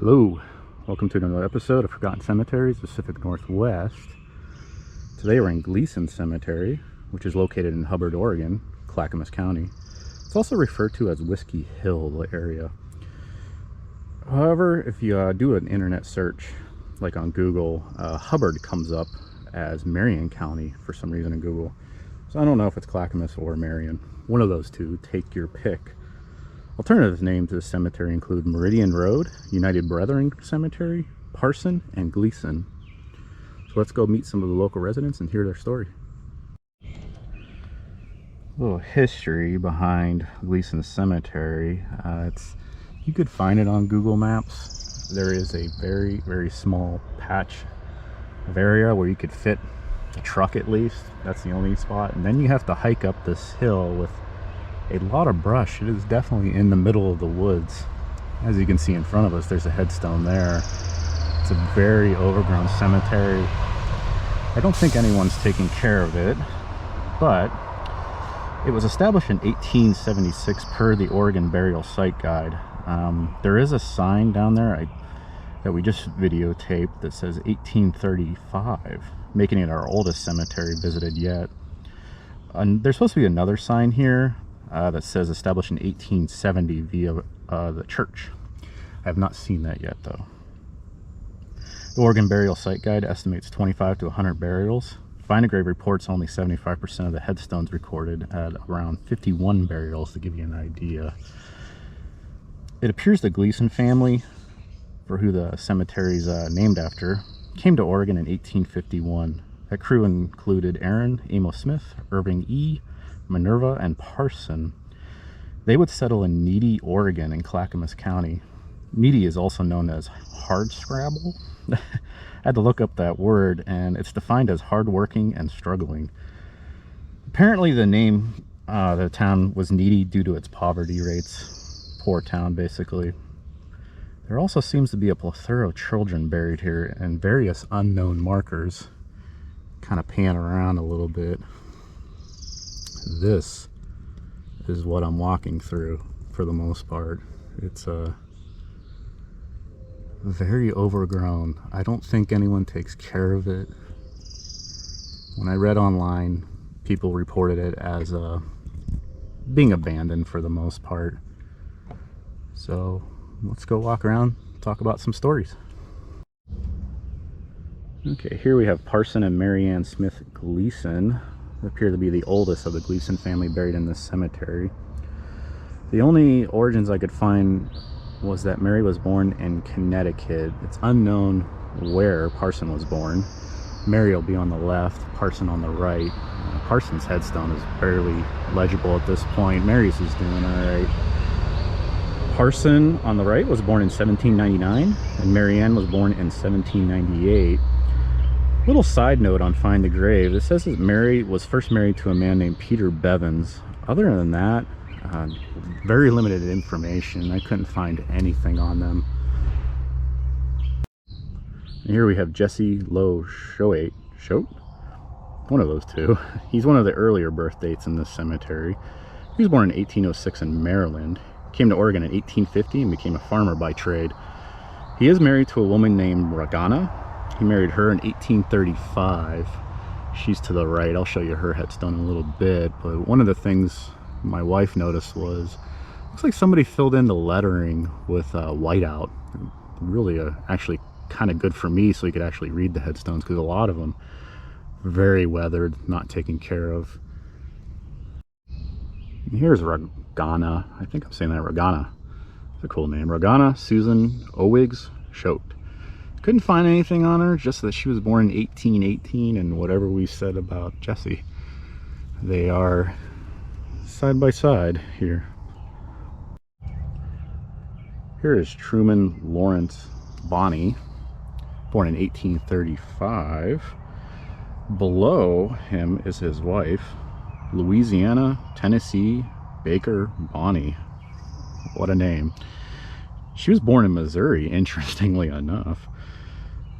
Hello, welcome to another episode of Forgotten Cemeteries, Pacific Northwest. Today we're in Gleason Cemetery, which is located in Hubbard, Oregon, Clackamas County. It's also referred to as Whiskey Hill area. However, if you do an internet search, like on Google, Hubbard comes up as Marion County for some reason in Google. So I don't know if it's Clackamas or Marion. One of those two, take your pick. Alternative names to the cemetery include Meridian Road, United Brethren Cemetery, Parson, and Gleason. So let's go meet some of the local residents and hear their story. A little history behind Gleason Cemetery. You could find it on Google Maps. There is a very, very small patch of area where you could fit a truck at least. That's the only spot. And then you have to hike up this hill with a lot of brush. It is definitely in the middle of the woods. As you can see in front of us, there's a headstone there. It's a very overgrown cemetery. I don't think anyone's taking care of it, but it was established in 1876 per the Oregon Burial Site Guide. There is a sign down there that we just videotaped that says 1835, making it our oldest cemetery visited yet. There's supposed to be another sign here that says established in 1870 via the church. I have not seen that yet though. The Oregon Burial Site Guide estimates 25 to 100 burials. Find a Grave reports only 75% of the headstones recorded at around 51 burials, to give you an idea. It appears the Gleason family, for who the cemetery is named after, came to Oregon in 1851. That crew included Aaron, Amos Smith, Irving E., Minerva, and Parson. They would settle in Needy, Oregon in Clackamas County. Needy is also known as hardscrabble. I had to look up that word, and it's defined as hardworking and struggling. Apparently the name the town was needy due to its poverty rates. Poor town, basically. There also seems to be a plethora of children buried here and various unknown markers. Kind of pan around a little bit. This is what I'm walking through for the most part. It's very overgrown. I don't think anyone takes care of it. When I read online, people reported it as being abandoned for the most part. So let's go walk around, talk about some stories. Okay, here we have Parson and Mary Ann Smith Gleason. They appear to be the oldest of the Gleason family buried in this cemetery. The only origins I could find was that Mary was born in Connecticut. It's unknown where Parson was born. Mary will be on the left, Parson on the right. Parson's headstone is barely legible at this point. Mary's is doing all right. Parson on the right was born in 1799, and Mary Ann was born in 1798. Little side note on Find the Grave. It says that Mary was first married to a man named Peter Bevins. Other than that, very limited information. I couldn't find anything on them. And here we have Jesse Lowe Choate. One of those two. He's one of the earlier birth dates in this cemetery. He was born in 1806 in Maryland. Came to Oregon in 1850 and became a farmer by trade. He is married to a woman named Ragana. He married her in 1835. She's to the right. I'll show you her headstone in a little bit. But one of the things my wife noticed was, looks like somebody filled in the lettering with whiteout. Really actually kind of good for me so you could actually read the headstones, because a lot of them very weathered, not taken care of. And here's Ragana. I think I'm saying that, Ragana. It's a cool name. Ragana Susan Owiggs Choate. Couldn't find anything on her, just that she was born in 1818, and whatever we said about Jesse. They are side by side here. Here is Truman Lawrence Bonney, born in 1835. Below him is his wife, Louisiana Tennessee Baker Bonney. What a name. She was born in Missouri, interestingly enough.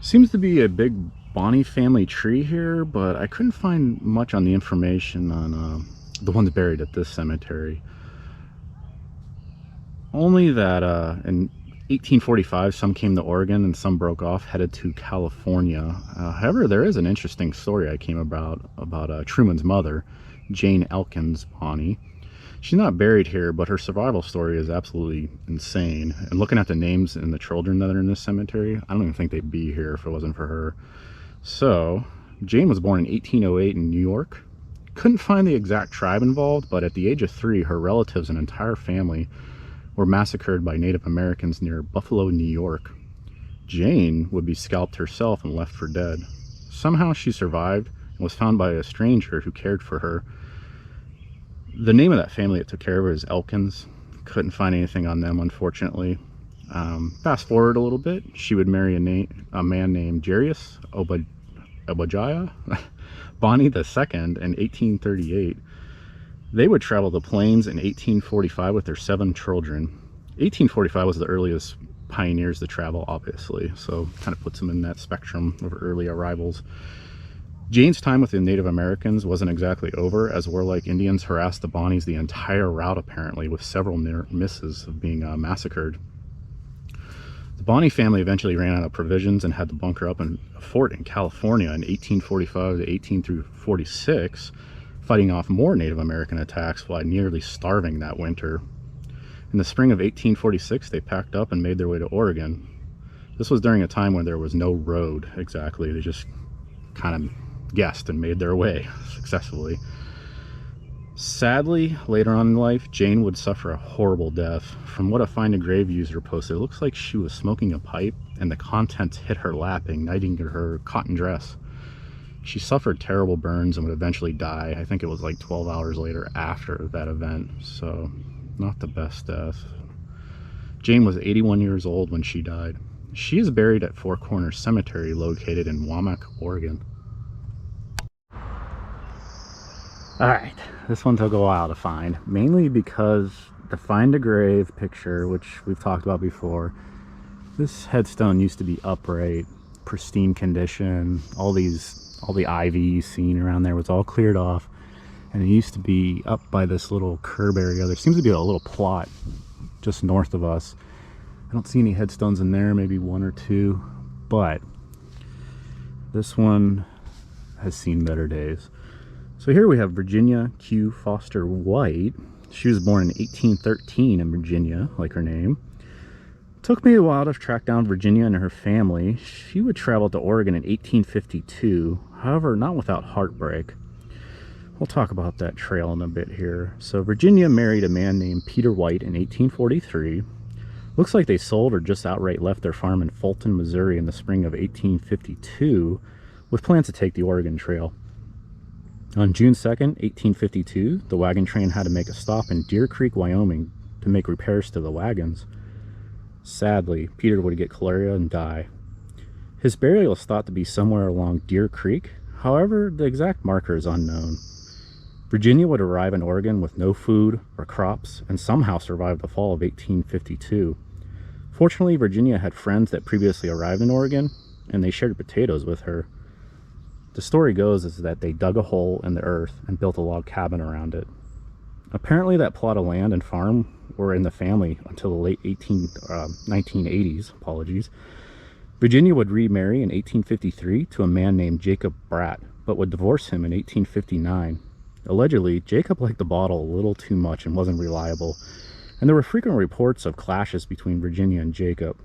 Seems to be a big Bonney family tree here, but I couldn't find much on the information on the ones buried at this cemetery. Only that in 1845, some came to Oregon and some broke off, headed to California. However, there is an interesting story I came about Truman's mother, Jane Elkins Bonnie. She's not buried here, but her survival story is absolutely insane. And looking at the names and the children that are in this cemetery, I don't even think they'd be here if it wasn't for her. So, Jane was born in 1808 in New York. Couldn't find the exact tribe involved, but at the age of 3, her relatives and entire family were massacred by Native Americans near Buffalo, New York. Jane would be scalped herself and left for dead. Somehow she survived and was found by a stranger who cared for her. The name of that family that took care of her is Elkins. Couldn't find anything on them, unfortunately. Fast forward a little bit, she would marry a man named Jarius Obadiah Bonnie II in 1838. They would travel the plains in 1845 with their 7 children. 1845 was the earliest pioneers to travel, obviously, so kind of puts them in that spectrum of early arrivals. Jane's time with the Native Americans wasn't exactly over, as warlike Indians harassed the Bonnies the entire route, apparently, with several near misses of being massacred. The Bonnie family eventually ran out of provisions and had to bunker up in a fort in California in 1845 to 1846, fighting off more Native American attacks while nearly starving that winter. In the spring of 1846, they packed up and made their way to Oregon. This was during a time when there was no road exactly. They just kind of guessed and made their way successfully. Sadly, later on in life, Jane would suffer a horrible death. From what a Find a Grave user posted, it looks like she was smoking a pipe and the contents hit her lap, igniting her cotton dress. She suffered terrible burns and would eventually die. I think it was like 12 hours later after that event, so not the best death. Jane was 81 years old when she died. She is buried at Four Corners Cemetery, located in Wamak, Oregon. Alright, this one took a while to find, mainly because the Find a Grave picture, which we've talked about before, this headstone used to be upright, pristine condition. All the ivy you've seen around there was all cleared off, and it used to be up by this little curb area. There seems to be a little plot just north of us. I don't see any headstones in there, maybe 1 or 2, but this one has seen better days. So here we have Virginia Q. Foster White. She was born in 1813 in Virginia, like her name. It took me a while to track down Virginia and her family. She would travel to Oregon in 1852, however, not without heartbreak. We'll talk about that trail in a bit here. So Virginia married a man named Peter White in 1843. Looks like they sold or just outright left their farm in Fulton, Missouri in the spring of 1852, with plans to take the Oregon Trail. On June 2nd, 1852, the wagon train had to make a stop in Deer Creek, Wyoming to make repairs to the wagons. Sadly, Peter would get cholera and die. His burial is thought to be somewhere along Deer Creek. However, the exact marker is unknown. Virginia would arrive in Oregon with no food or crops and somehow survive the fall of 1852. Fortunately, Virginia had friends that previously arrived in Oregon, and they shared potatoes with her. The story goes is that they dug a hole in the earth and built a log cabin around it. Apparently that plot of land and farm were in the family until the late 1980s. Virginia would remarry in 1853 to a man named Jacob Bratt, but would divorce him in 1859. Allegedly, Jacob liked the bottle a little too much and wasn't reliable, and there were frequent reports of clashes between Virginia and Jacob.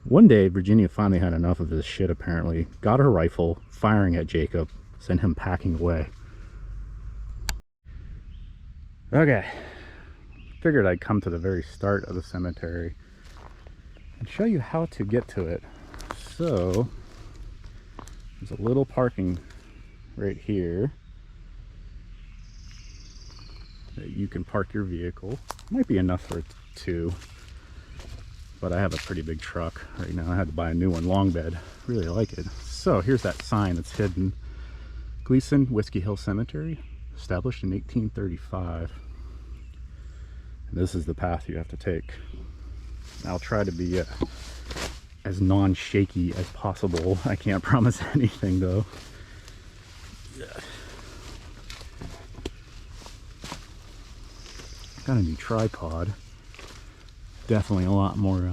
One day, Virginia finally had enough of this shit, apparently, got her rifle, firing at Jacob, sent him packing away. Okay, figured I'd come to the very start of the cemetery and show you how to get to it. So, there's a little parking right here that you can park your vehicle. Might be enough for 2. But I have a pretty big truck right now. I had to buy a new one, long bed. Really like it. So here's that sign that's hidden. Gleason, Whiskey Hill Cemetery, established in 1835. And this is the path you have to take. I'll try to be as non-shaky as possible. I can't promise anything though. Got a new tripod. Definitely a lot more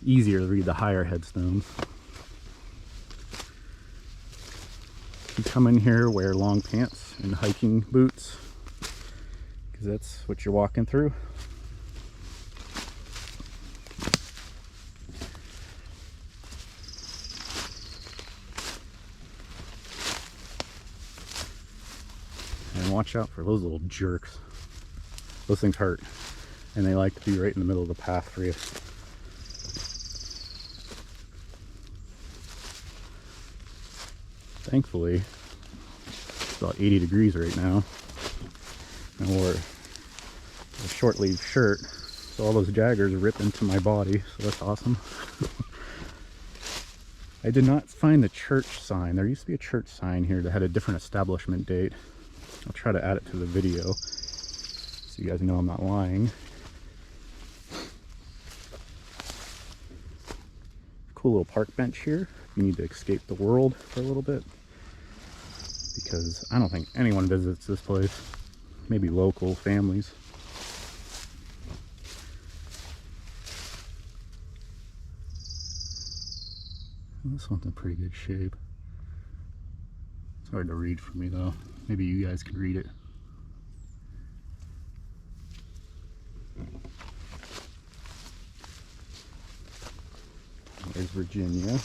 easier to read the higher headstones. You come in here, wear long pants and hiking boots, because that's what you're walking through. And watch out for those little jerks. Those things hurt, and they like to be right in the middle of the path for you. Thankfully, it's about 80 degrees right now. I wore a short-sleeved shirt, so all those daggers rip into my body, so that's awesome. I did not find the church sign. There used to be a church sign here that had a different establishment date. I'll try to add it to the video so you guys know I'm not lying. Cool little park bench here. You need to escape the world for a little bit, because I don't think anyone visits this place. Maybe local families. This one's in pretty good shape. It's hard to read for me though. Maybe you guys can read it. There's Virginia.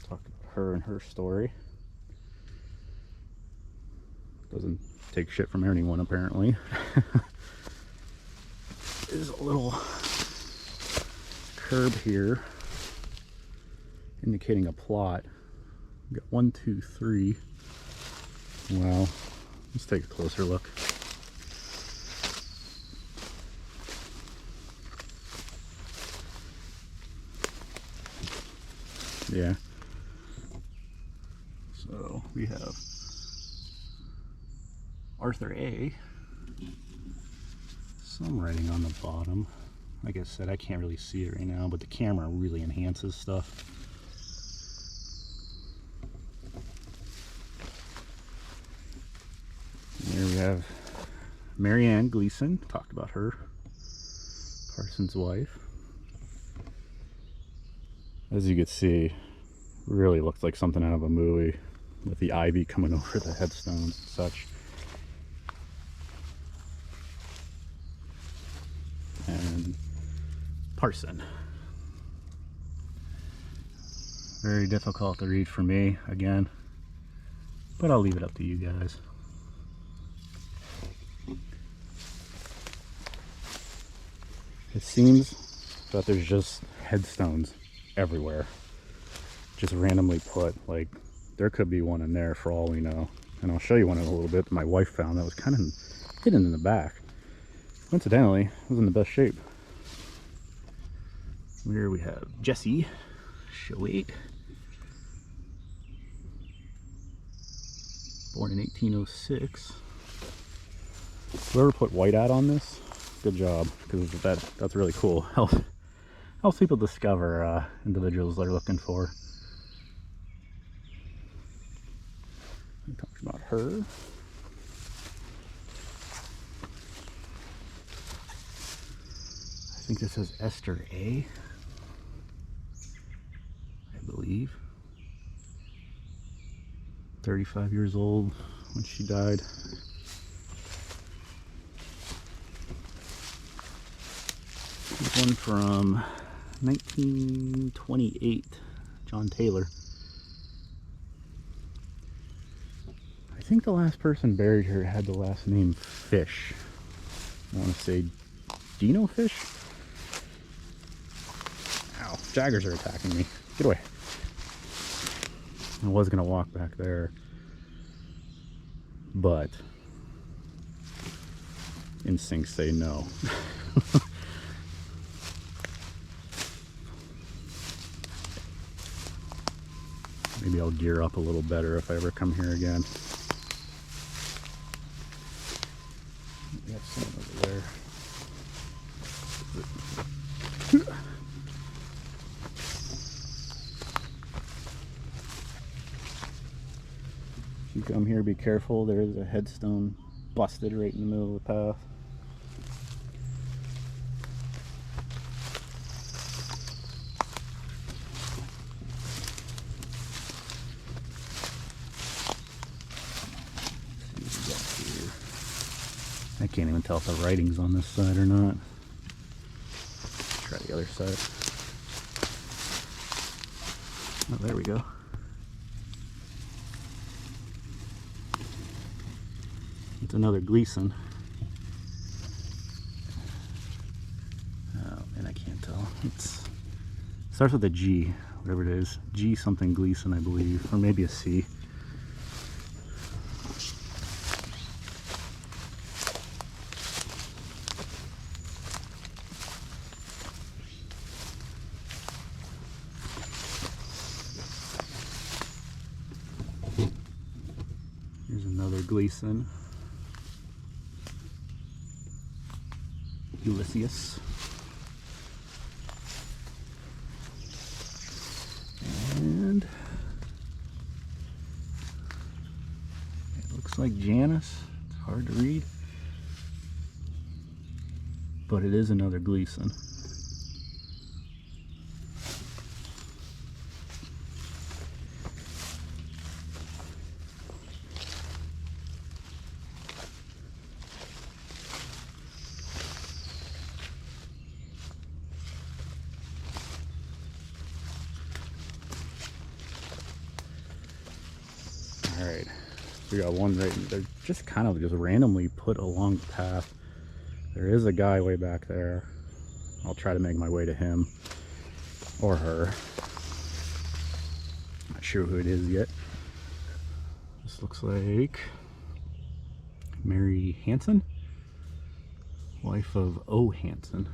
Talk about her and her story. Doesn't take shit from anyone apparently. There's a little curb here indicating a plot. We got 1, 2, 3. Wow. Let's take a closer look. Yeah. So we have Arthur A. Some writing on the bottom. Like I said, I can't really see it right now, but the camera really enhances stuff. And here we have Marianne Gleason. Talked about her. Carson's wife. As you can see, really looks like something out of a movie, with the ivy coming over the headstones and such. And Parson. Very difficult to read for me, again, but I'll leave it up to you guys. It seems that there's just headstones everywhere, just randomly put. Like, there could be one in there for all we know, and I'll show you one in a little bit that my wife found that was kind of hidden in the back. Incidentally, it was in the best shape. Here we have Jesse, show 8, born in 1806. Whoever put white out on this, good job, because that's really cool. Helps people discover individuals they're looking for. We talked about her. I think this is Esther A. I believe. 35 years old when she died. There's one from 1928, John Taylor. I think the last person buried here had the last name Fish. I want to say Dino Fish? Ow, jaggers are attacking me. Get away. I was going to walk back there, but instincts say no. Maybe I'll gear up a little better if I ever come here again. We have someone over there. If you come here, be careful. There is a headstone busted right in the middle of the path. can't even tell if the writing's on this side or not. Try the other side. Oh, there we go. It's another Gleason. Oh, and I can't tell. It starts with a G, whatever it is. G something Gleason, I believe, or maybe a C. Here's another Gleason. Ulysses. And it looks like Janus. It's hard to read, but it is another Gleason. Alright, we got one right, they're just kind of just randomly put along the path. There is a guy way back there. I'll try to make my way to him or her. Not sure who it is yet. This looks like Mary Hansen, wife of O. Hansen.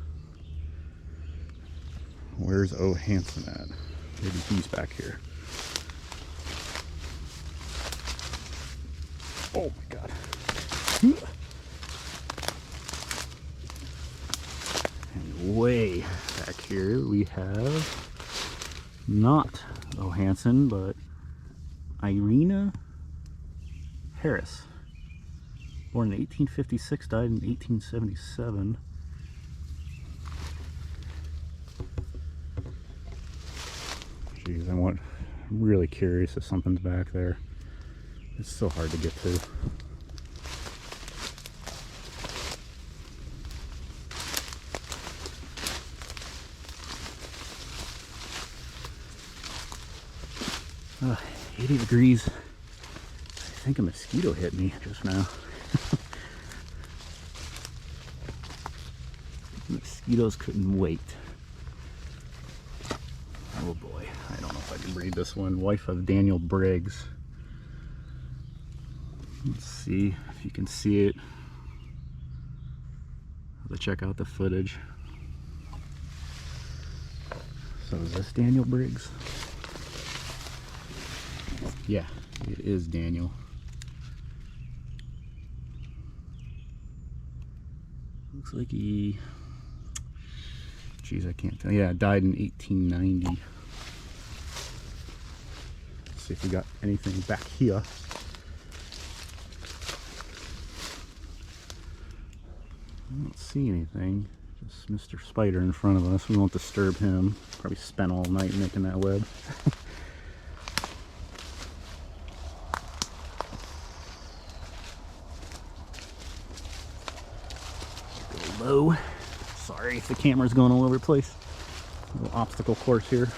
Where's O. Hansen at? Maybe he's back here. Oh my god. And way back here we have not O. Hansen, but Irina Harris. Born in 1856, died in 1877. Jeez, I'm really curious if something's back there. It's so hard to get to. Uh, 80 degrees. I think a mosquito hit me just now. Mosquitoes couldn't wait. Oh boy, I don't know if I can read this one. Wife of Daniel Briggs. Let's see if you can see it. Let's check out the footage. So is this Daniel Briggs? Yeah, it is Daniel. Looks like he, geez, I can't tell. Yeah, died in 1890. Let's see if we got anything back here. I don't see anything. Just Mr. Spider in front of us. We won't disturb him. Probably spent all night making that web. Go low. Sorry if the camera's going all over the place. A little obstacle course here.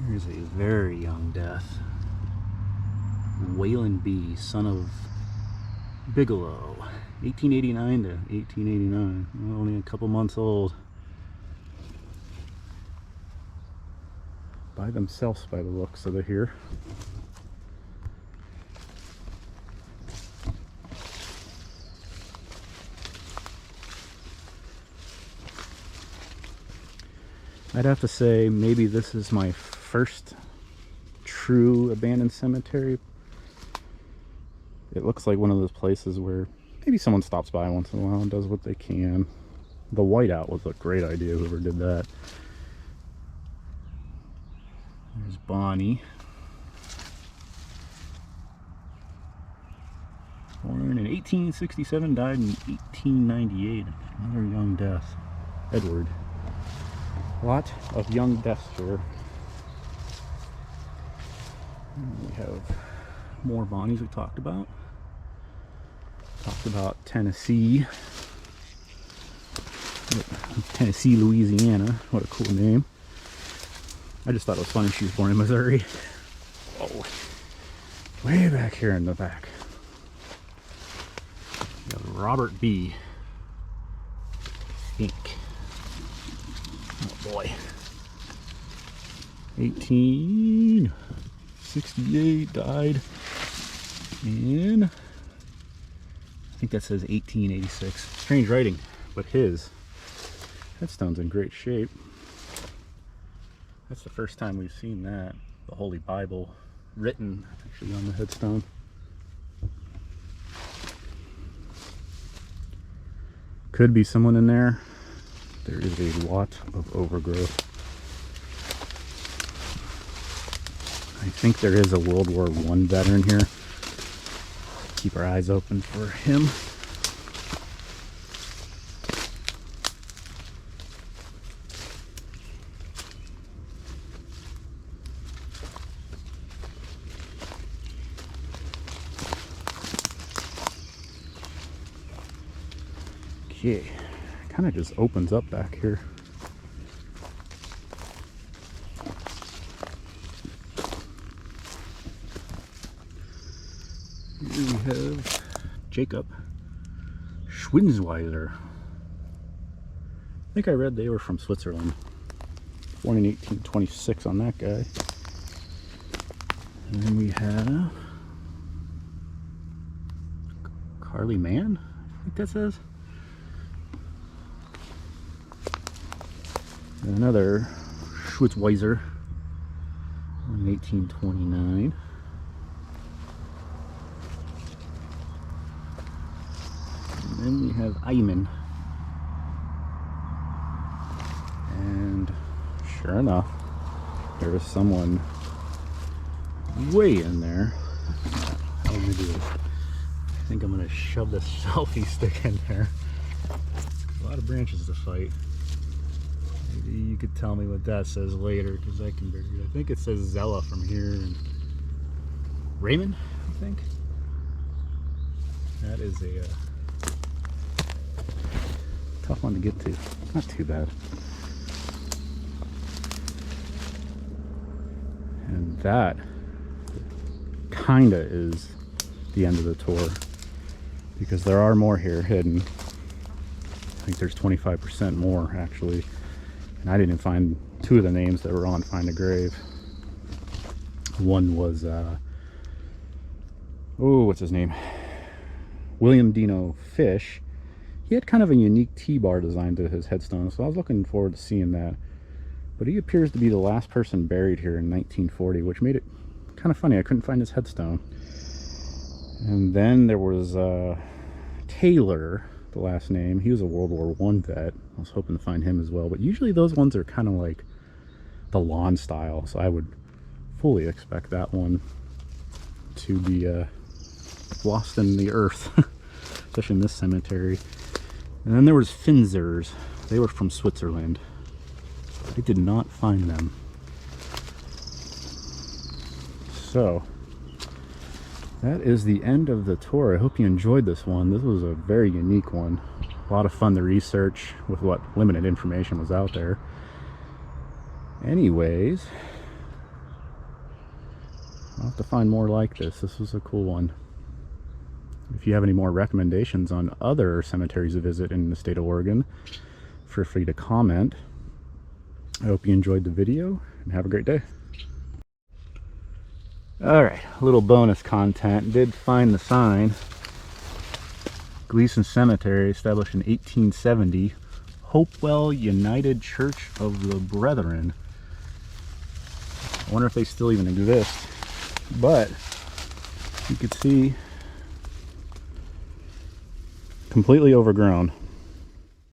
Here's a very young death. Waylon B., son of Bigelow, 1889 to 1889, only a couple months old. By themselves by the looks of it here. I'd have to say maybe this is my first true abandoned cemetery. It looks like one of those places where maybe someone stops by once in a while and does what they can. The whiteout was a great idea, whoever did that. There's Bonnie. Born in 1867, died in 1898. Another young death. Edward. A lot of young deaths here. And we have more Bonnies we talked about. Talked about Tennessee. Tennessee, Louisiana. What a cool name. I just thought it was funny she was born in Missouri. Oh, way back here in the back. We have Robert B. Inc. Oh boy. 1868, died in, I think that says 1886. Strange writing, but his headstone's in great shape. That's the first time we've seen that. The Holy Bible written actually on the headstone. Could be someone in there. There is a lot of overgrowth. I think there is a World War I veteran here. Keep our eyes open for him. Okay, kind of just opens up back here. Here we have Jacob Schwinsweiser. I think I read they were from Switzerland. Born in 1826 on that guy. And then we have Carly Mann, I think that says. And another Schwitzweiser in 1829. And then we have Ayman. And sure enough, there is someone way in there. How am I gonna do this? I think I'm gonna shove this selfie stick in there. A lot of branches to fight. Maybe you could tell me what that says later, because I can barely read. I think it says Zella from here. And Raymond, I think. That is a tough one to get to. Not too bad. And that kinda is the end of the tour, because there are more here hidden. I think there's 25% more actually. And I didn't find two of the names that were on Find a Grave. One was what's his name? William Dino Fish. He had kind of a unique T-bar design to his headstone, so I was looking forward to seeing that. But he appears to be the last person buried here in 1940, which made it kind of funny. I couldn't find his headstone. And then there was Taylor, the last name. He was a World War I vet. I was hoping to find him as well. But usually those ones are kind of like the lawn style, so I would fully expect that one to be lost in the earth, especially in this cemetery. And then there was Finzers. They were from Switzerland. I did not find them. So that is the end of the tour. I hope you enjoyed this one. This was a very unique one. A lot of fun to research with what limited information was out there. Anyways, I'll have to find more like this. This was a cool one. If you have any more recommendations on other cemeteries to visit in the state of Oregon, feel free to comment. I hope you enjoyed the video and have a great day. Alright, a little bonus content. Did find the sign. Gleason Cemetery, established in 1870. Hopewell United Church of the Brethren. I wonder if they still even exist. But you could see completely overgrown.